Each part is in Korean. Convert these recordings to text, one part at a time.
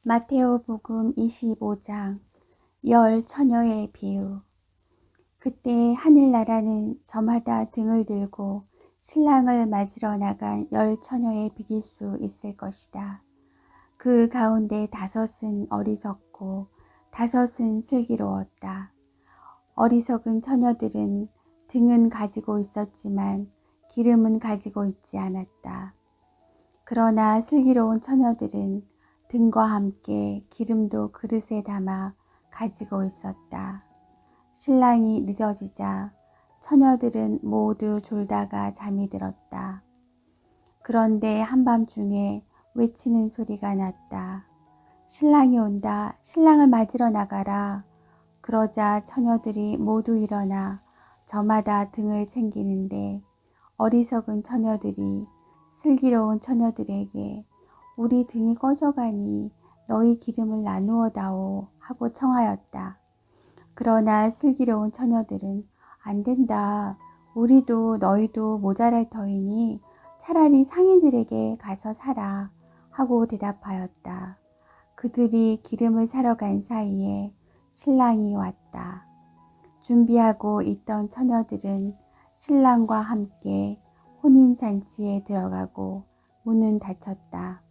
마테오복음 25장 열 처녀의 비유. 그때 하늘나라는 저마다 등을 들고 신랑을 맞으러 나간 열 처녀에 비길 수 있을 것이다. 그 가운데 5은 어리석고 5은 슬기로웠다. 어리석은 처녀들은 등은 가지고 있었지만 기름은 가지고 있지 않았다. 그러나 슬기로운 처녀들은 등과 함께 기름도 그릇에 담아 가지고 있었다. 신랑이 늦어지자 처녀들은 모두 졸다가 잠이 들었다. 그런데 한밤중에 외치는 소리가 났다. 신랑이 온다. 신랑을 맞으러 나가라. 그러자 처녀들이 모두 일어나 저마다 등을 챙기는데 어리석은 처녀들이 슬기로운 처녀들에게 우리 등이 꺼져가니 너희 기름을 나누어 다오 하고 청하였다. 그러나 슬기로운 처녀들은 안 된다. 우리도 너희도 모자랄 터이니 차라리 상인들에게 가서 사라 하고 대답하였다. 그들이 기름을 사러 간 사이에 신랑이 왔다. 준비하고 있던 처녀들은 신랑과 함께 혼인잔치에 들어가고 문은 닫혔다.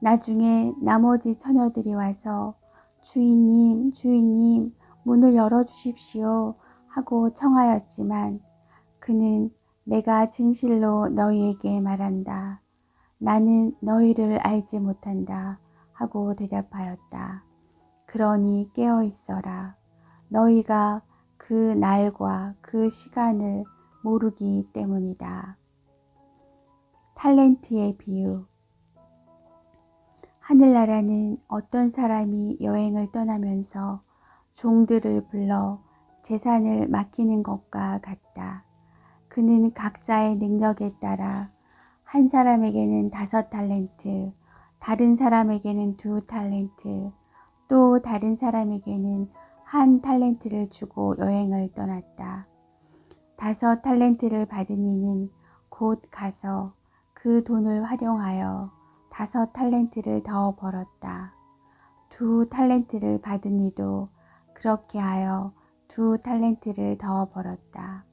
나중에 나머지 처녀들이 와서 주인님, 주인님, 문을 열어주십시오 하고 청하였지만 그는 내가 진실로 너희에게 말한다. 나는 너희를 알지 못한다 하고 대답하였다. 그러니 깨어 있어라. 너희가 그 날과 그 시간을 모르기 때문이다. 탈렌트의 비유. 하늘나라는 어떤 사람이 여행을 떠나면서 종들을 불러 재산을 맡기는 것과 같다. 그는 각자의 능력에 따라 한 사람에게는 5달란트, 다른 사람에게는 2달란트, 또 다른 사람에게는 1달란트를 주고 여행을 떠났다. 5달란트를 받은 이는 곧 가서 그 돈을 활용하여 5달란트를 더 벌었다. 2달란트를 받은 이도 그렇게 하여 2달란트를 더 벌었다.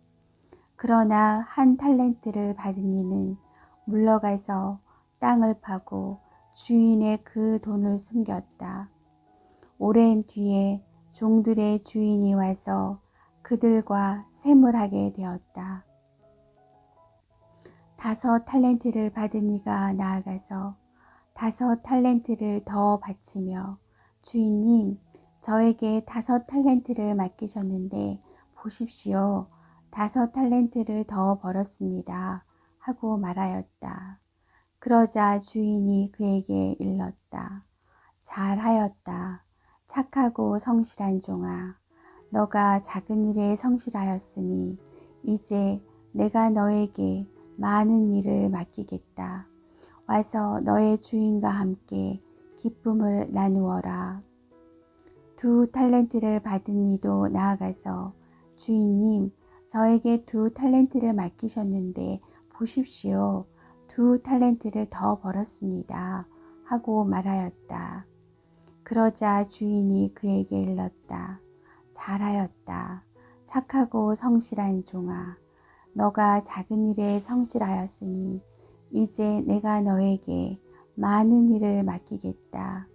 그러나 1달란트를 받은 이는 물러가서 땅을 파고 주인의 그 돈을 숨겼다. 오랜 뒤에 종들의 주인이 와서 그들과 셈을하게 되었다. 5달란트를 받은 이가 나아가서 5달란트를 더 바치며 주인님, 저에게 5달란트를 맡기셨는데 보십시오. 5달란트를 더 벌었습니다. 하고 말하였다. 그러자 주인이 그에게 일렀다. 잘하였다. 착하고 성실한 종아. 너가 작은 일에 성실하였으니 이제 내가 너에게 많은 일을 맡기겠다. 와서 너의 주인과 함께 기쁨을 나누어라. 2달란트를 받은 이도 나아가서 주인님, 저에게 2달란트를 맡기셨는데 보십시오. 2달란트를 더 벌었습니다. 하고 말하였다. 그러자 주인이 그에게 일렀다. 잘하였다. 착하고 성실한 종아. 너가 작은 일에 성실하였으니 이제 내가 너에게 많은 일을 맡기겠다.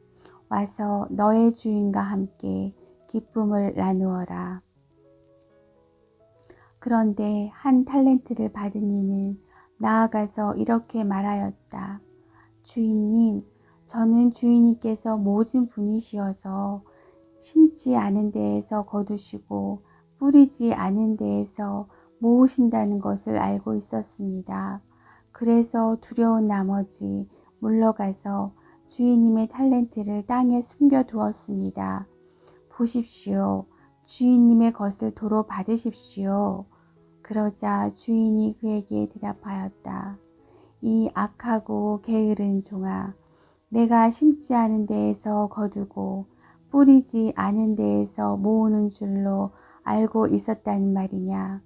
와서 너의 주인과 함께 기쁨을 나누어라. 그런데 1달란트를 받은 이는 나아가서 이렇게 말하였다. 주인님, 저는 주인님께서 모진 분이시어서 심지 않은 데에서 거두시고 뿌리지 않은 데에서 모으신다는 것을 알고 있었습니다. 그래서 두려운 나머지 물러가서 주인님의 달란트를 땅에 숨겨두었습니다. 보십시오. 주인님의 것을 도로 받으십시오. 그러자 주인이 그에게 대답하였다. 이 악하고 게으른 종아, 내가 심지 않은 데에서 거두고 뿌리지 않은 데에서 모으는 줄로 알고 있었다는 말이냐.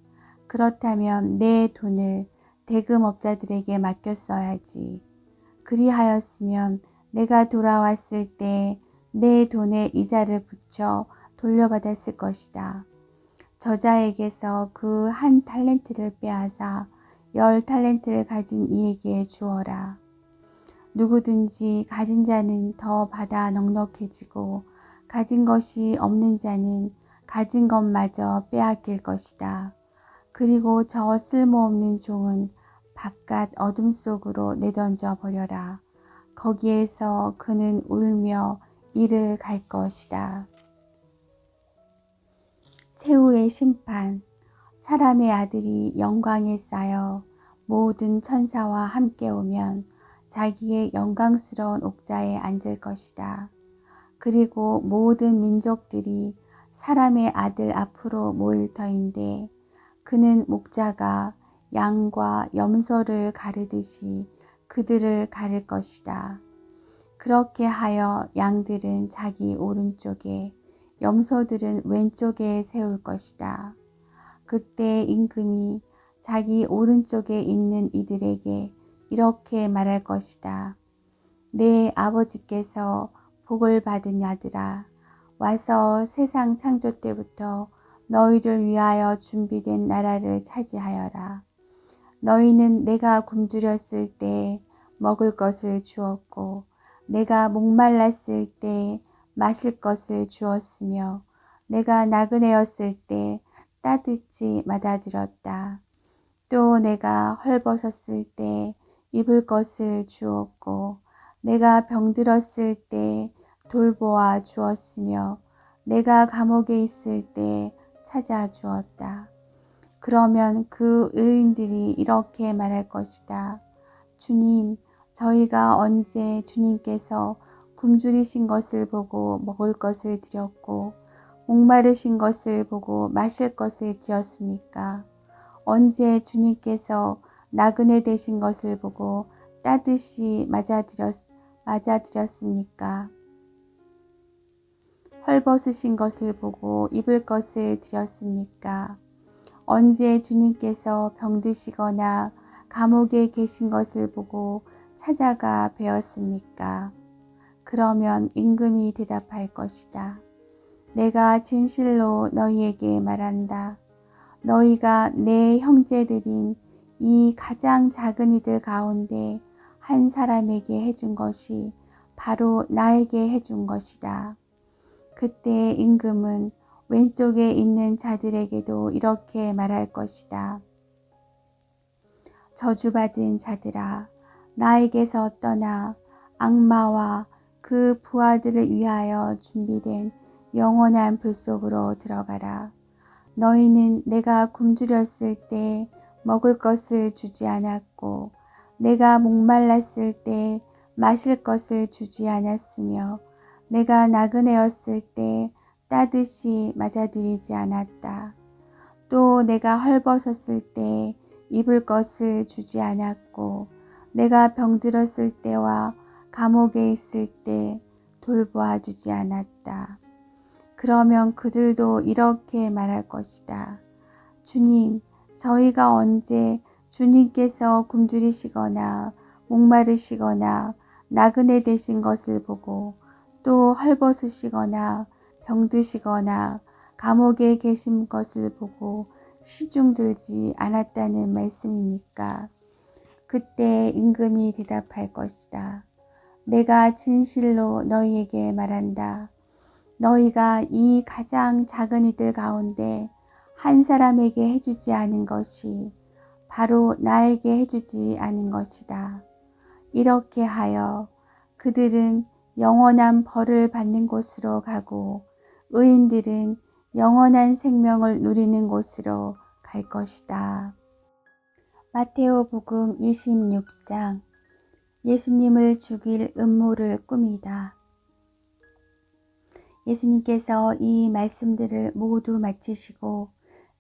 그렇다면 내 돈을 대금업자들에게 맡겼어야지. 그리하였으면 내가 돌아왔을 때 내 돈에 이자를 붙여 돌려받았을 것이다. 저자에게서 그 한 탈렌트를 빼앗아 10탈렌트를 가진 이에게 주어라. 누구든지 가진 자는 더 받아 넉넉해지고 가진 것이 없는 자는 가진 것마저 빼앗길 것이다. 그리고 저 쓸모없는 종은 바깥 어둠 속으로 내던져 버려라. 거기에서 그는 울며 이를 갈 것이다. 최후의 심판. 사람의 아들이 영광에 쌓여 모든 천사와 함께 오면 자기의 영광스러운 옥자에 앉을 것이다. 그리고 모든 민족들이 사람의 아들 앞으로 모일 터인데 그는 목자가 양과 염소를 가르듯이 그들을 가를 것이다. 그렇게 하여 양들은 자기 오른쪽에 염소들은 왼쪽에 세울 것이다. 그때 임금이 자기 오른쪽에 있는 이들에게 이렇게 말할 것이다. 내 아버지께서 복을 받은 아들아, 와서 세상 창조 때부터 너희를 위하여 준비된 나라를 차지하여라. 너희는 내가 굶주렸을 때 먹을 것을 주었고 내가 목말랐을 때 마실 것을 주었으며 내가 나그네였을 때 따뜻히 맞아들였다. 또 내가 헐벗었을 때 입을 것을 주었고 내가 병들었을 때 돌보아 주었으며 내가 감옥에 있을 때 찾아주었다. 그러면 그 의인들이 이렇게 말할 것이다. 주님, 저희가 언제 주님께서 굶주리신 것을 보고 먹을 것을 드렸고 목마르신 것을 보고 마실 것을 드렸습니까? 언제 주님께서 나그네 되신 것을 보고 따뜻이 맞아드렸습니까? 헐벗으신 것을 보고 입을 것을 드렸습니까? 언제 주님께서 병드시거나 감옥에 계신 것을 보고 찾아가 뵈었습니까? 그러면 임금이 대답할 것이다. 내가 진실로 너희에게 말한다. 너희가 내 형제들인 이 가장 작은 이들 가운데 한 사람에게 해준 것이 바로 나에게 해준 것이다. 그때 임금은 왼쪽에 있는 자들에게도 이렇게 말할 것이다. 저주받은 자들아, 나에게서 떠나 악마와 그 부하들을 위하여 준비된 영원한 불 속으로 들어가라. 너희는 내가 굶주렸을 때 먹을 것을 주지 않았고 내가 목말랐을 때 마실 것을 주지 않았으며 내가 나그네였을 때 따뜻이 맞아들이지 않았다. 또 내가 헐벗었을 때 입을 것을 주지 않았고 내가 병들었을 때와 감옥에 있을 때 돌보아 주지 않았다. 그러면 그들도 이렇게 말할 것이다. 주님, 저희가 언제 주님께서 굶주리시거나 목마르시거나 나그네 되신 것을 보고 또 헐벗으시거나 병드시거나 감옥에 계신 것을 보고 시중 들지 않았다는 말씀입니까? 그때 임금이 대답할 것이다. 내가 진실로 너희에게 말한다. 너희가 이 가장 작은 이들 가운데 한 사람에게 해주지 않은 것이 바로 나에게 해주지 않은 것이다. 이렇게 하여 그들은 영원한 벌을 받는 곳으로 가고 의인들은 영원한 생명을 누리는 곳으로 갈 것이다. 마테오복음 26장. 예수님을 죽일 음모를 꾸미다. 예수님께서 이 말씀들을 모두 마치시고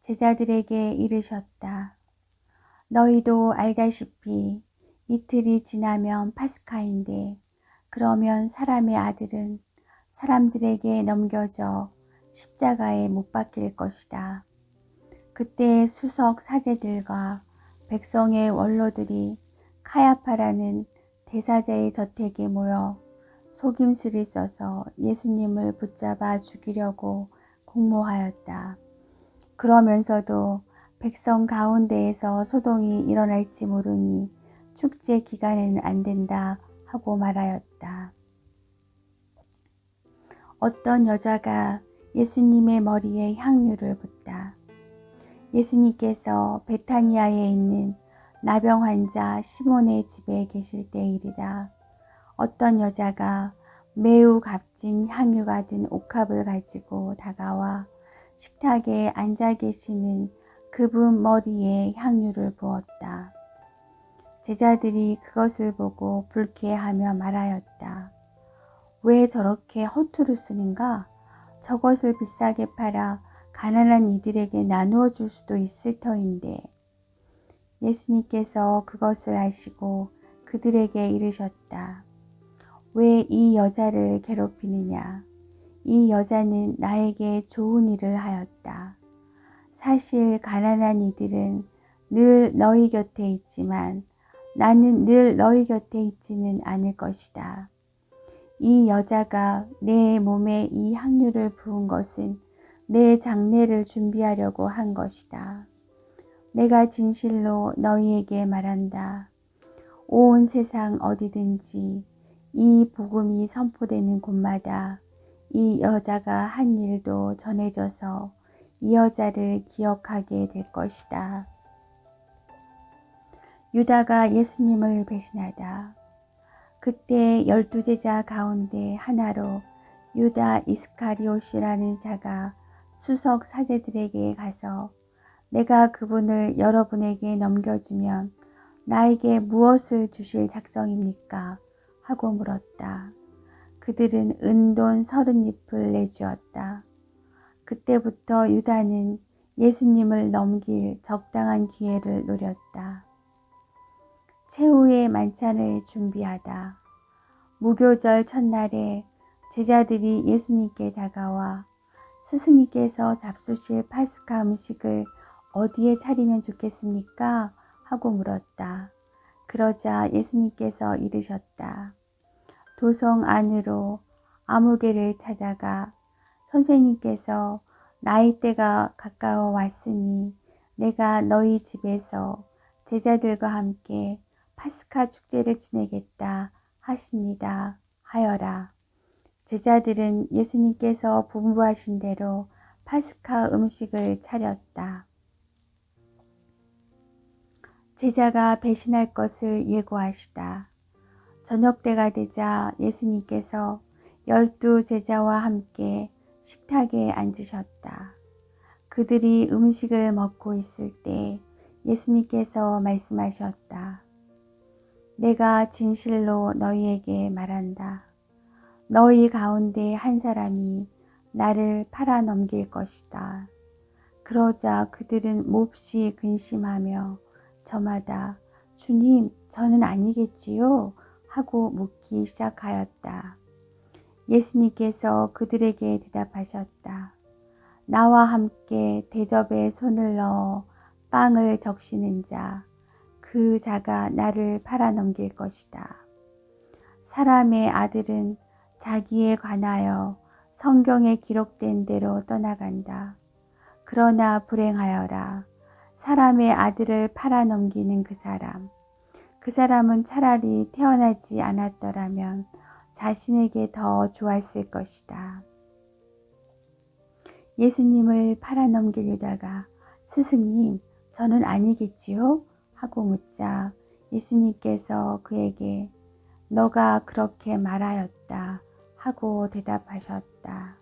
제자들에게 이르셨다. 너희도 알다시피 이틀이 지나면 파스카인데 그러면 사람의 아들은 사람들에게 넘겨져 십자가에 못 박힐 것이다. 그때 수석 사제들과 백성의 원로들이 카야파라는 대사제의 저택에 모여 속임수를 써서 예수님을 붙잡아 죽이려고 공모하였다. 그러면서도 백성 가운데에서 소동이 일어날지 모르니 축제 기간에는 안 된다 하고 말하였다. 어떤 여자가 예수님의 머리에 향유를 붓다. 예수님께서 베타니아에 있는 나병 환자 시몬의 집에 계실 때일이다. 어떤 여자가 매우 값진 향유가 든 옥합을 가지고 다가와 식탁에 앉아 계시는 그분 머리에 향유를 부었다. 제자들이 그것을 보고 불쾌하며 말하였다. 왜 저렇게 허투루 쓰는가? 저것을 비싸게 팔아 가난한 이들에게 나누어 줄 수도 있을 터인데. 예수님께서 그것을 아시고 그들에게 이르셨다. 왜 이 여자를 괴롭히느냐? 이 여자는 나에게 좋은 일을 하였다. 사실 가난한 이들은 늘 너희 곁에 있지만 나는 늘 너희 곁에 있지는 않을 것이다. 이 여자가 내 몸에 이 향유를 부은 것은 내 장례를 준비하려고 한 것이다. 내가 진실로 너희에게 말한다. 온 세상 어디든지 이 복음이 선포되는 곳마다 이 여자가 한 일도 전해져서 이 여자를 기억하게 될 것이다. 유다가 예수님을 배신하다. 그때 12제자 가운데 하나로 유다 이스카리옷이라는 자가 수석 사제들에게 가서 내가 그분을 여러분에게 넘겨주면 나에게 무엇을 주실 작정입니까? 하고 물었다. 그들은 은돈 30잎을 내주었다. 그때부터 유다는 예수님을 넘길 적당한 기회를 노렸다. 최후의 만찬을 준비하다. 무교절 첫날에 제자들이 예수님께 다가와 스승님께서 잡수실 파스카 음식을 어디에 차리면 좋겠습니까? 하고 물었다. 그러자 예수님께서 이르셨다. 도성 안으로 아무개를 찾아가 선생님께서 나의 때가 가까워 왔으니 내가 너희 집에서 제자들과 함께 파스카 축제를 지내겠다 하십니다. 하여라. 제자들은 예수님께서 분부하신 대로 파스카 음식을 차렸다. 제자가 배신할 것을 예고하시다. 저녁 때가 되자 예수님께서 12제자와 함께 식탁에 앉으셨다. 그들이 음식을 먹고 있을 때 예수님께서 말씀하셨다. 내가 진실로 너희에게 말한다. 너희 가운데 한 사람이 나를 팔아 넘길 것이다. 그러자 그들은 몹시 근심하며 저마다 주님, 저는 아니겠지요? 하고 묻기 시작하였다. 예수님께서 그들에게 대답하셨다. 나와 함께 대접에 손을 넣어 빵을 적시는 자, 그 자가 나를 팔아 넘길 것이다. 사람의 아들은 자기에 관하여 성경에 기록된 대로 떠나간다. 그러나 불행하여라. 사람의 아들을 팔아 넘기는 그 사람은 차라리 태어나지 않았더라면 자신에게 더 좋았을 것이다. 예수님을 팔아 넘길 유다가 스승님, 저는 아니겠지요? 하고 묻자 예수님께서 그에게 너가 그렇게 말하였다 하고 대답하셨다.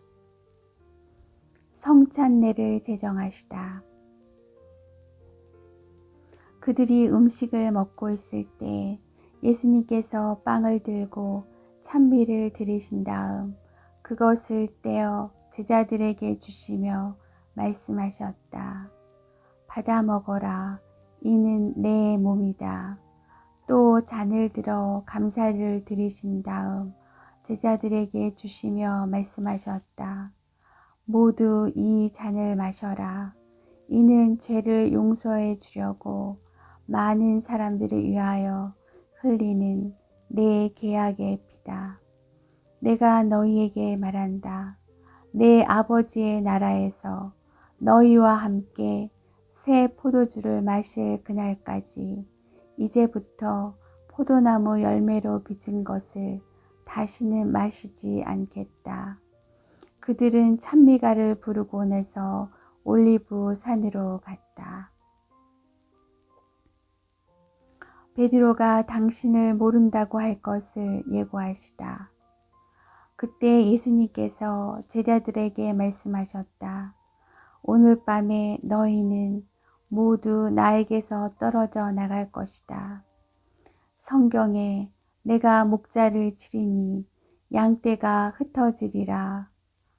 성찬례를 제정하시다. 그들이 음식을 먹고 있을 때 예수님께서 빵을 들고 찬미를 드리신 다음 그것을 떼어 제자들에게 주시며 말씀하셨다. 받아 먹어라. 이는 내 몸이다. 또 잔을 들어 감사를 드리신 다음 제자들에게 주시며 말씀하셨다. 모두 이 잔을 마셔라. 이는 죄를 용서해 주려고 많은 사람들을 위하여 흘리는 내 계약의 피다. 내가 너희에게 말한다. 내 아버지의 나라에서 너희와 함께 새 포도주를 마실 그날까지 이제부터 포도나무 열매로 빚은 것을 다시는 마시지 않겠다. 그들은 찬미가를 부르고 나서 올리브 산으로 갔다. 베드로가 당신을 모른다고 할 것을 예고하시다. 그때 예수님께서 제자들에게 말씀하셨다. 오늘 밤에 너희는 모두 나에게서 떨어져 나갈 것이다. 성경에 내가 목자를 치리니 양떼가 흩어지리라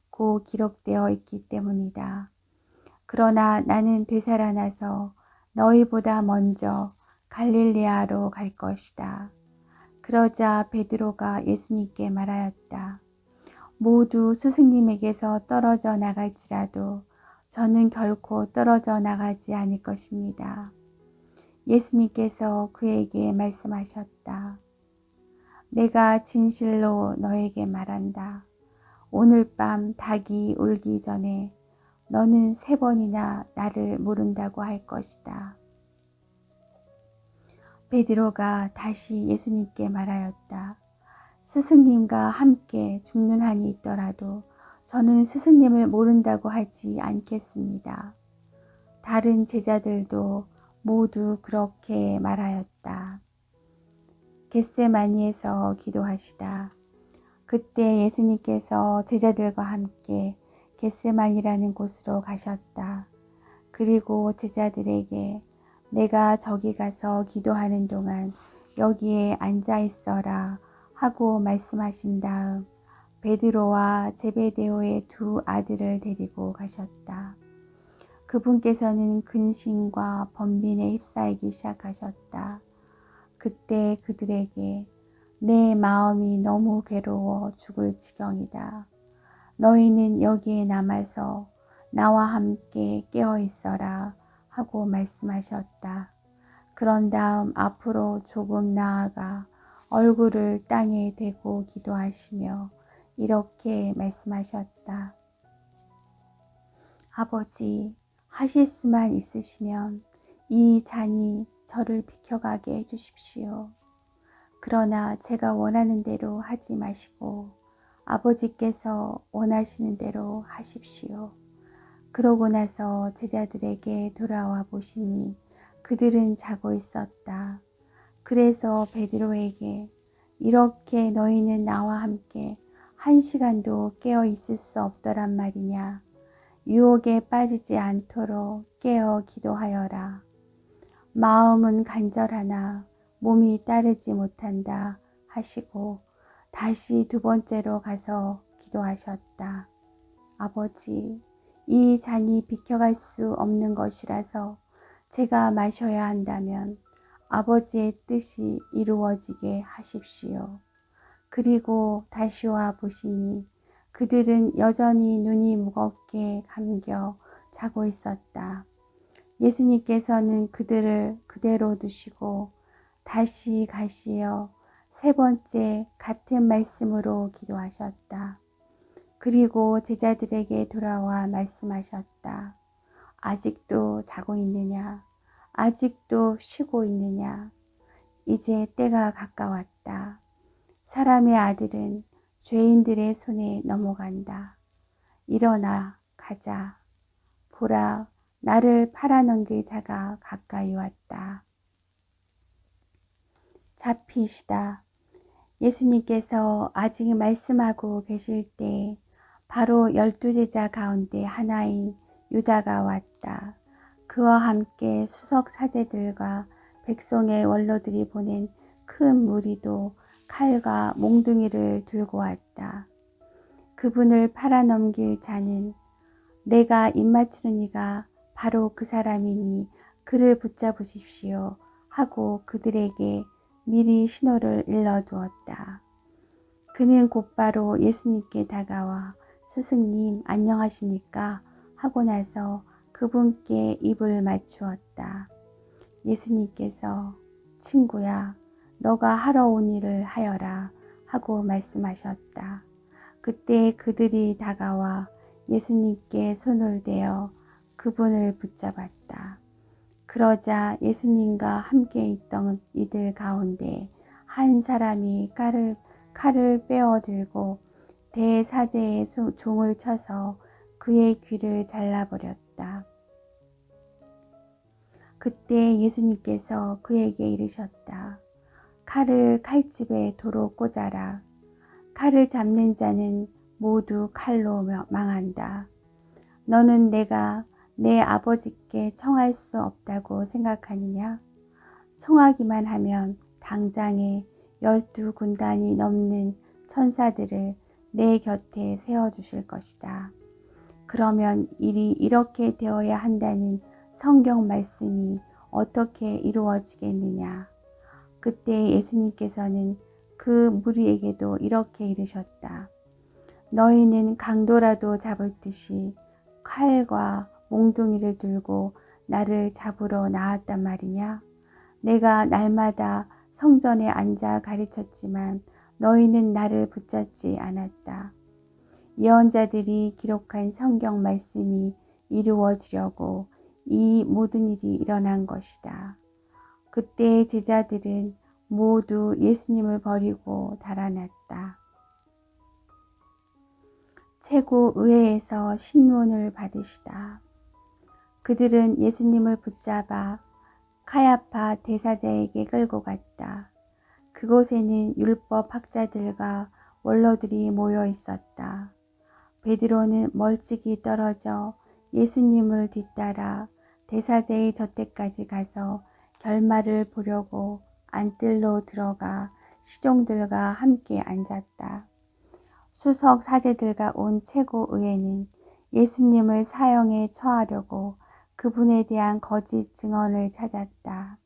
고 기록되어 있기 때문이다. 그러나 나는 되살아나서 너희보다 먼저 갈릴리아로 갈 것이다. 그러자 베드로가 예수님께 말하였다. 모두 스승님에게서 떨어져 나갈지라도 저는 결코 떨어져 나가지 않을 것입니다. 예수님께서 그에게 말씀하셨다. 내가 진실로 너에게 말한다. 오늘 밤 닭이 울기 전에 너는 3번이나 나를 모른다고 할 것이다. 베드로가 다시 예수님께 말하였다. 스승님과 함께 죽는 한이 있더라도 저는 스승님을 모른다고 하지 않겠습니다. 다른 제자들도 모두 그렇게 말하였다. 겟세마니에서 기도하시다. 그때 예수님께서 제자들과 함께 겟세마니라는 곳으로 가셨다. 그리고 제자들에게 내가 저기 가서 기도하는 동안 여기에 앉아 있어라 하고 말씀하신 다음 베드로와 제베데오의 2 아들을 데리고 가셨다. 그분께서는 근심과 번민에 휩싸이기 시작하셨다. 그때 그들에게 내 마음이 너무 괴로워 죽을 지경이다. 너희는 여기에 남아서 나와 함께 깨어 있어라 하고 말씀하셨다. 그런 다음 앞으로 조금 나아가 얼굴을 땅에 대고 기도하시며 이렇게 말씀하셨다. 아버지, 하실 수만 있으시면 이 잔이 저를 비켜가게 해주십시오. 그러나 제가 원하는 대로 하지 마시고 아버지께서 원하시는 대로 하십시오. 그러고 나서 제자들에게 돌아와 보시니 그들은 자고 있었다. 그래서 베드로에게 이렇게 너희는 나와 함께 1시간도 깨어 있을 수 없더란 말이냐. 유혹에 빠지지 않도록 깨어 기도하여라. 마음은 간절하나 몸이 따르지 못한다 하시고 다시 2번째로 가서 기도하셨다. 아버지, 이 잔이 비켜갈 수 없는 것이라서 제가 마셔야 한다면 아버지의 뜻이 이루어지게 하십시오. 그리고 다시 와 보시니 그들은 여전히 눈이 무겁게 감겨 자고 있었다. 예수님께서는 그들을 그대로 두시고 다시 가시어 3번째 같은 말씀으로 기도하셨다. 그리고 제자들에게 돌아와 말씀하셨다. 아직도 자고 있느냐? 아직도 쉬고 있느냐? 이제 때가 가까웠다. 사람의 아들은 죄인들의 손에 넘어간다. 일어나 가자. 보라, 나를 팔아넘길 자가 가까이 왔다. 잡히시다. 예수님께서 아직 말씀하고 계실 때 바로 12제자 가운데 하나인 유다가 왔다. 그와 함께 수석 사제들과 백성의 원로들이 보낸 큰 무리도 칼과 몽둥이를 들고 왔다. 그분을 팔아넘길 자는 내가 입맞추는 이가 바로 그 사람이니 그를 붙잡으십시오 하고 그들에게 미리 신호를 일러두었다. 그는 곧바로 예수님께 다가와 스승님 안녕하십니까 하고 나서 그분께 입을 맞추었다. 예수님께서 친구야 너가 하러 온 일을 하여라 하고 말씀하셨다. 그때 그들이 다가와 예수님께 손을 대어 그분을 붙잡았다. 그러자 예수님과 함께 있던 이들 가운데 한 사람이 칼을 빼어들고 대사제의 종을 쳐서 그의 귀를 잘라버렸다. 그때 예수님께서 그에게 이르셨다. 칼을 칼집에 도로 꽂아라. 칼을 잡는 자는 모두 칼로 망한다. 너는 내가 내 아버지께 청할 수 없다고 생각하느냐? 청하기만 하면 당장에 12군단이 넘는 천사들을 내 곁에 세워주실 것이다. 그러면 일이 이렇게 되어야 한다는 성경 말씀이 어떻게 이루어지겠느냐? 그때 예수님께서는 그 무리에게도 이렇게 이르셨다. 너희는 강도라도 잡을 듯이 칼과 몽둥이를 들고 나를 잡으러 나왔단 말이냐? 내가 날마다 성전에 앉아 가르쳤지만 너희는 나를 붙잡지 않았다. 예언자들이 기록한 성경 말씀이 이루어지려고 이 모든 일이 일어난 것이다. 그때 제자들은 모두 예수님을 버리고 달아났다. 최고의회에서 신문을 받으시다. 그들은 예수님을 붙잡아 카야파 대사장에게 끌고 갔다. 그곳에는 율법 학자들과 원로들이 모여 있었다. 베드로는 멀찍이 떨어져 예수님을 뒤따라 대사제의 저택까지 가서 결말을 보려고 안뜰로 들어가 시종들과 함께 앉았다. 수석 사제들과 온 최고의회는 예수님을 사형에 처하려고 그분에 대한 거짓 증언을 찾았다.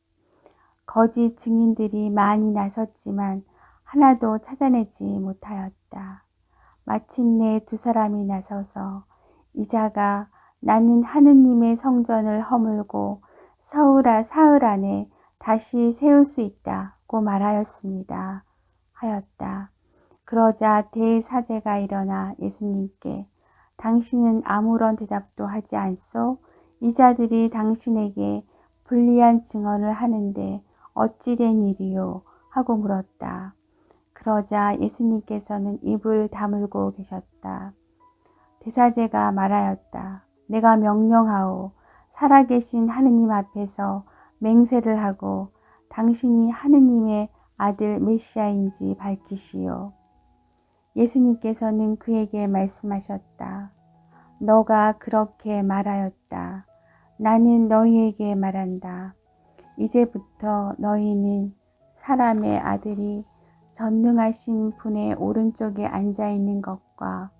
거짓 증인들이 많이 나섰지만 하나도 찾아내지 못하였다. 마침내 두 사람이 나서서 이자가 나는 하느님의 성전을 허물고 사흘 안에 다시 세울 수 있다고 말하였습니다. 하였다. 그러자 대사제가 일어나 예수님께 당신은 아무런 대답도 하지 않소? 이 자들이 당신에게 불리한 증언을 하는데 어찌 된 일이요? 하고 물었다. 그러자 예수님께서는 입을 다물고 계셨다. 대사제가 말하였다. 내가 명령하오. 살아계신 하느님 앞에서 맹세를 하고 당신이 하느님의 아들 메시아인지 밝히시오. 예수님께서는 그에게 말씀하셨다. 너가 그렇게 말하였다. 나는 너희에게 말한다. 이제부터 너희는 사람의 아들이 전능하신 분의 오른쪽에 앉아 있는 것과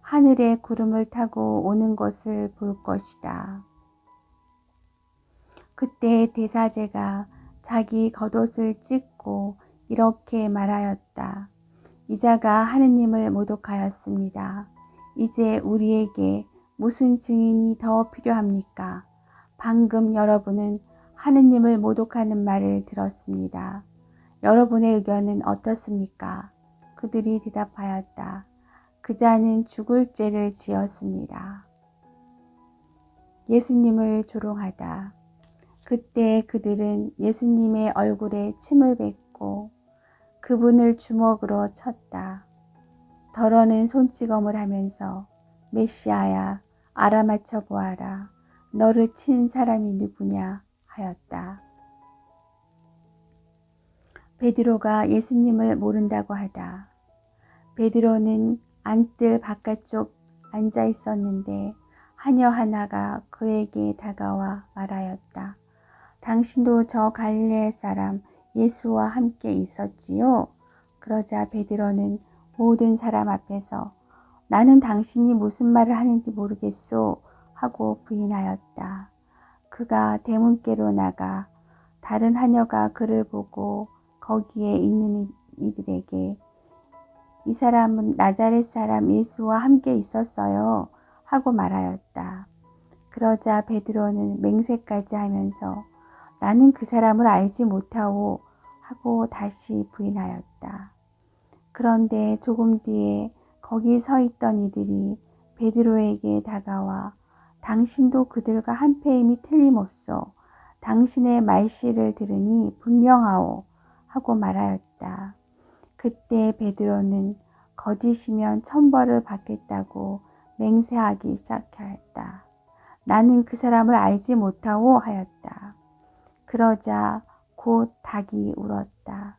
하늘의 구름을 타고 오는 것을 볼 것이다. 그때 대사제가 자기 겉옷을 찢고 이렇게 말하였다. 이자가 하느님을 모독하였습니다. 이제 우리에게 무슨 증인이 더 필요합니까? 방금 여러분은 하느님을 모독하는 말을 들었습니다. 여러분의 의견은 어떻습니까? 그들이 대답하였다. 그 자는 죽을 죄를 지었습니다. 예수님을 조롱하다. 그때 그들은 예수님의 얼굴에 침을 뱉고 그분을 주먹으로 쳤다. 더러는 손찌검을 하면서 메시아야 알아맞혀 보아라. 너를 친 사람이 누구냐 하였다. 베드로가 예수님을 모른다고 하다. 베드로는 안뜰 바깥쪽 앉아 있었는데 하녀 하나가 그에게 다가와 말하였다. 당신도 저 갈릴레 사람 예수와 함께 있었지요? 그러자 베드로는 모든 사람 앞에서 나는 당신이 무슨 말을 하는지 모르겠소 하고 부인하였다. 그가 대문께로 나가 다른 하녀가 그를 보고 거기에 있는 이들에게 이 사람은 나자렛 사람 예수와 함께 있었어요 하고 말하였다. 그러자 베드로는 맹세까지 하면서 나는 그 사람을 알지 못하오 하고 다시 부인하였다. 그런데 조금 뒤에 거기 서 있던 이들이 베드로에게 다가와 당신도 그들과 한패임이 틀림없소. 당신의 말씨를 들으니 분명하오 하고 말하였다. 그때 베드로는 거짓이면 천벌을 받겠다고 맹세하기 시작하였다. 나는 그 사람을 알지 못하오 하였다. 그러자 곧 닭이 울었다.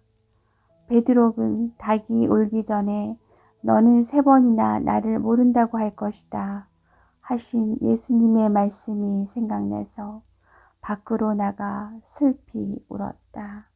베드로는 닭이 울기 전에 너는 3번이나 나를 모른다고 할 것이다 하신 예수님의 말씀이 생각나서 밖으로 나가 슬피 울었다.